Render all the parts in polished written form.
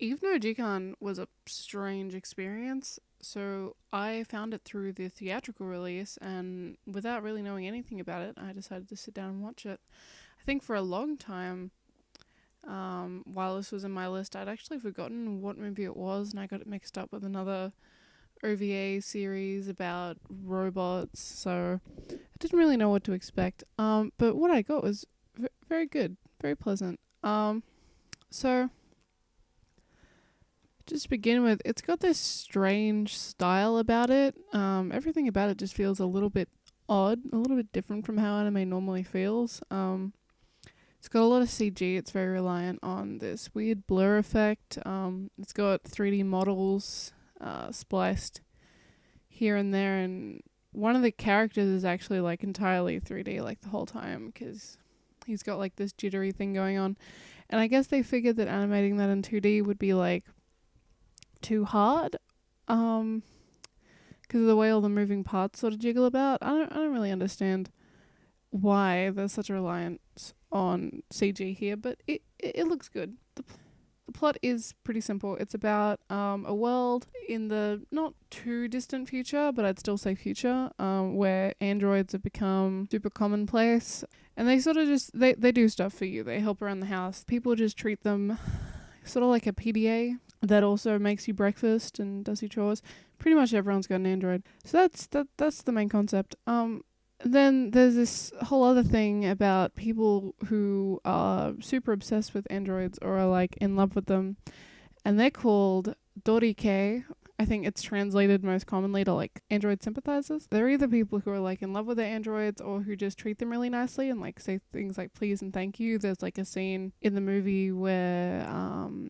Eve no Jikan was a strange experience. So I found it through the theatrical release, and without really knowing anything about it, I decided to sit down and watch it. I think for a long time, while this was in my list, I'd actually forgotten what movie it was, and I got it mixed up with another OVA series about robots, so I didn't really know what to expect. But what I got was very good, very pleasant. So just to begin with, it's got this strange style about it. Everything about it just feels a little bit odd, a little bit different from how anime normally feels. It's got a lot of CG. It's very reliant on this weird blur effect. It's got 3D models spliced here and there, and one of the characters is actually like entirely 3D like the whole time because he's got like this jittery thing going on. And I guess they figured that animating that in 2D would be like too hard, because of the way all the moving parts sort of jiggle about. I don't really understand why there's such a reliance on CG here, but it looks good. The plot is pretty simple. It's about a world in the not too distant future, but I'd still say future, where androids have become super commonplace, and they sort of just they do stuff for you. They help around the house. People just treat them sort of like a PDA that also makes you breakfast and does your chores. Pretty much everyone's got an android. So that's the main concept. Then there's this whole other thing about people who are super obsessed with androids or are like in love with them, and they're called dorike. I think it's translated most commonly to like android sympathizers. They're either people who are like in love with their androids or who just treat them really nicely and like say things like please and thank you. There's like a scene in the movie where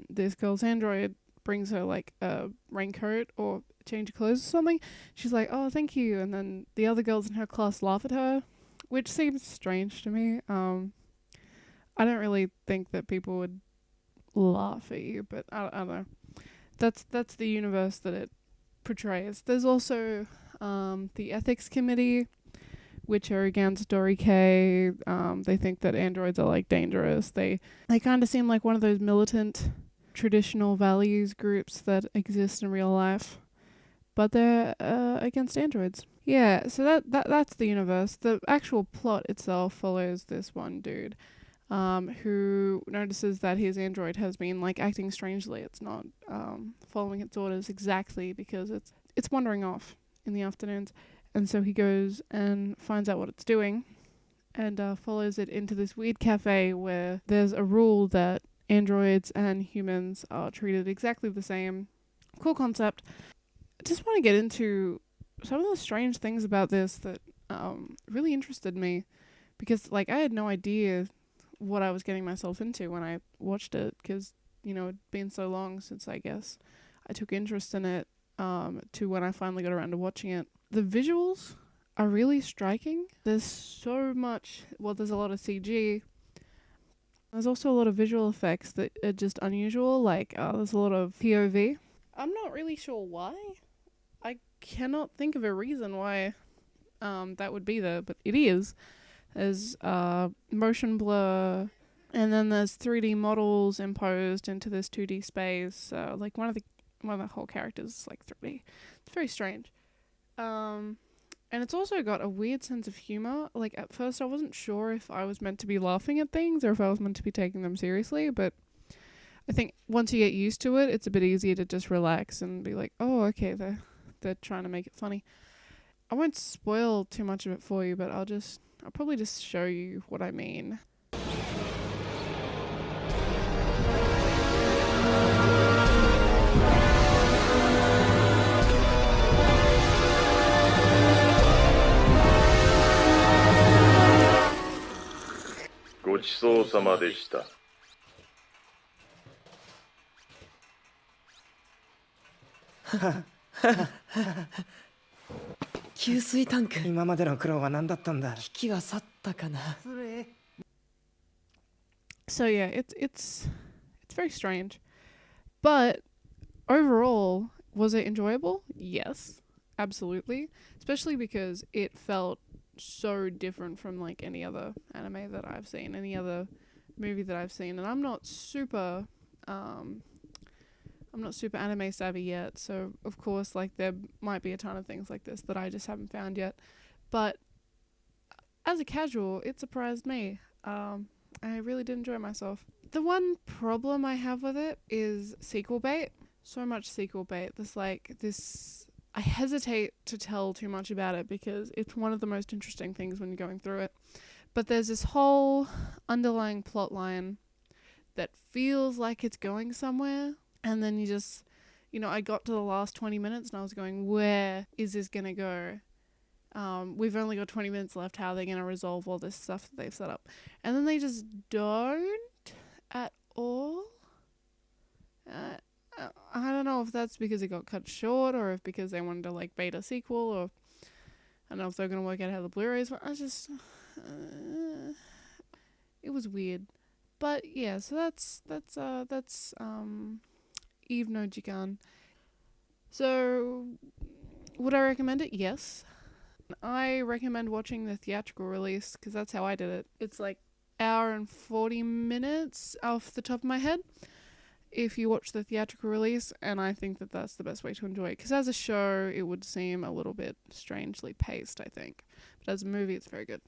this girl's android brings her like a raincoat or change of clothes or something. She's like, oh, thank you. And then the other girls in her class laugh at her, which seems strange to me. I don't really think that people would laugh at you, but I don't know. That's the universe that it portrays. There's also the ethics committee, which are against Dory K. They think that androids are like dangerous. They kind of seem like one of those militant traditional values groups that exist in real life, but they're against androids. Yeah, so that's the universe. The actual plot itself follows this one dude who notices that his android has been like acting strangely. It's not following its orders exactly because it's wandering off in the afternoons, and so he goes and finds out what it's doing and follows it into this weird cafe where there's a rule that androids and humans are treated exactly the same. Cool concept. I just want to get into some of the strange things about this that really interested me, because like I had no idea what I was getting myself into when I watched it, because it'd been so long since I guess I took interest in it to when I finally got around to watching it. The visuals are really striking. There's so much, well, there's a lot of CG. There's also a lot of visual effects that are just unusual, like there's a lot of POV. I'm not really sure why. I cannot think of a reason why that would be there, but it is. There's motion blur, and then there's 3D models imposed into this 2D space. Like one of the whole characters is like 3D. It's very strange. And it's also got a weird sense of humor. Like, at first I wasn't sure if I was meant to be laughing at things or if I was meant to be taking them seriously, but I think once you get used to it, it's a bit easier to just relax and be like, oh, okay, they're trying to make it funny. I won't spoil too much of it for you, but I'll probably just show you what I mean. So yeah, it's very strange. But overall, was it enjoyable? Yes, absolutely. Especially because it felt so different from like any other anime that I've seen, any other movie that I've seen. And I'm not super I'm not super anime savvy yet, so of course, like, there might be a ton of things like this that I just haven't found yet. But as a casual, it surprised me. I really did enjoy myself. The one problem I have with it is sequel bait. So much sequel bait. This. I hesitate to tell too much about it because it's one of the most interesting things when you're going through it. But there's this whole underlying plot line that feels like it's going somewhere, and then I got to the last 20 minutes and I was going, where is this going to go? We've only got 20 minutes left. How are they going to resolve all this stuff that they've set up? And then they just don't at all. I don't know if that's because it got cut short or if because they wanted to like bait a sequel, or I don't know if they're going to work out how the Blu-rays were. It was weird. But yeah, so that's Eve no Jikan. So would I recommend it? Yes. I recommend watching the theatrical release because that's how I did it. It's like hour and 40 minutes off the top of my head if you watch the theatrical release, and I think that that's the best way to enjoy it because as a show it would seem a little bit strangely paced, I think, but as a movie it's very good.